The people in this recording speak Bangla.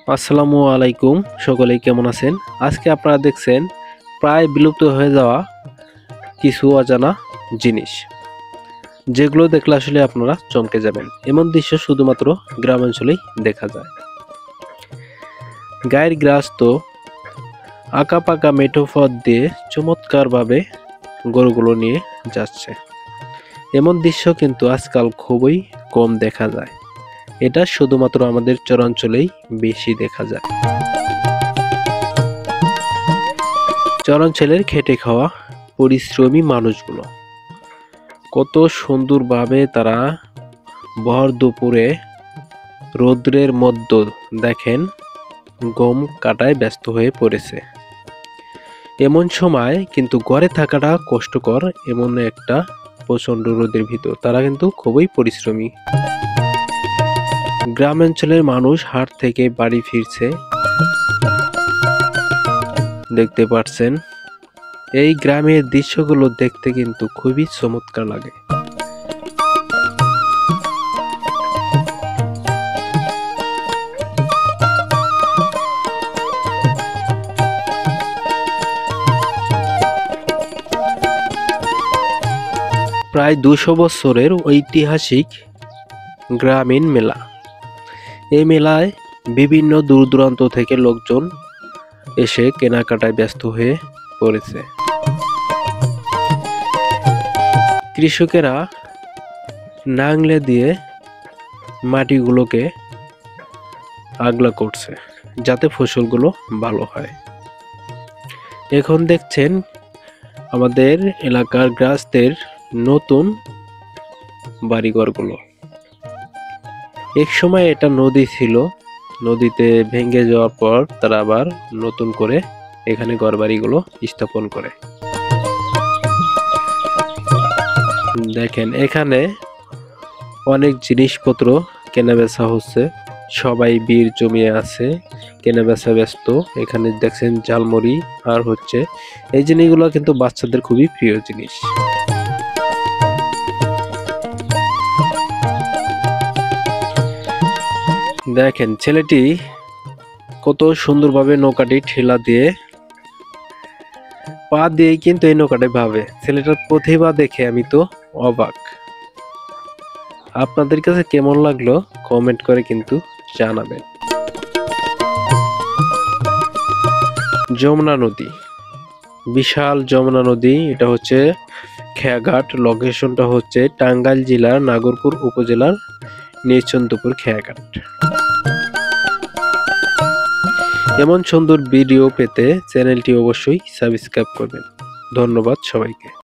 আসসালামু আলাইকুম, সকলেই কেমন আছেন? আজকে আপনারা দেখছেন প্রায় বিলুপ্ত হয়ে যাওয়া কিছু অজানা জিনিস, যেগুলো দেখলে আসলে আপনারা চমকে যাবেন। এমন দৃশ্য শুধুমাত্র গ্রামাঞ্চলেই দেখা যায়। গায়ের গ্রাস তো আঁকা পাকা মেঠো পথ দিয়ে চমৎকারভাবে গরুগুলো নিয়ে যাচ্ছে। এমন দৃশ্য কিন্তু আজকাল খুবই কম দেখা যায়। এটা শুধুমাত্র আমাদের চরাঞ্চলেই বেশি দেখা যায়। চরাঞ্চলের খেটে খাওয়া পরিশ্রমী মানুষগুলো কত সুন্দরভাবে তারা ভর দুপুরে রৌদ্রের মধ্যে দেখেন গম কাটায় ব্যস্ত হয়ে পড়েছে। এমন সময় কিন্তু ঘরে থাকাটা কষ্টকর, এমন একটা প্রচন্ড রোদের ভিতর তারা কিন্তু খুবই পরিশ্রমী। গ্রামাঞ্চলের মানুষ হাট থেকে বাড়ি ফিরছে, দেখতে পাচ্ছেন। এই গ্রামের দৃশ্যগুলো দেখতে কিন্তু খুবই চমৎকার লাগে। প্রায় 200 বছরের ঐতিহাসিক গ্রামীণ মেলা। এই মেলায় বিভিন্ন দূর দূরান্ত থেকে লোকজন এসে কেনাকাটায় ব্যস্ত হয়ে পড়েছে। কৃষকেরা নাংলে দিয়ে মাটিগুলোকে আগলা করছে যাতে ফসলগুলো ভালো হয়। এখন দেখছেন আমাদের এলাকার গ্রাসদের নতুন বাড়িঘরগুলো। এক সময় এটা নদী ছিল, নদীতে ভেঙে যাওয়ার পর তারা আবার নতুন করে এখানে ঘরবাড়িগুলো স্থাপন করে। দেখেন এখানে অনেক জিনিসপত্র কেনাবেচা হচ্ছে, সবাই ভিড় জমিয়ে আছে, কেনাবেচা ব্যস্ত। এখানে দেখছেন ঝালমুড়ি আর হচ্ছে এই জিনিসগুলো কিন্তু বাচ্চাদের খুবই প্রিয় জিনিস। দেখেন ছেলেটি কত সুন্দরভাবে নৌকাটি ঠেলা দিয়ে পা দিয়ে কিন্তু এই নৌকাটা ভাবে। ছেলেটার প্রতিভা দেখে আমি তো অবাক। আপনাদের কাছে কেমন লাগলো কমেন্ট করে কিন্তু জানাবেন। যমুনা নদী, বিশাল যমুনা নদী। এটা হচ্ছে খেয়াঘাট। লোকেশনটা হচ্ছে টাঙ্গাইল জেলার নাগরপুর উপজেলার নিশ্চন্দপুর খেয়াঘাট। এমন সুন্দর ভিডিও পেতে চ্যানেলটি অবশ্যই সাবস্ক্রাইব করবেন। ধন্যবাদ সবাইকে।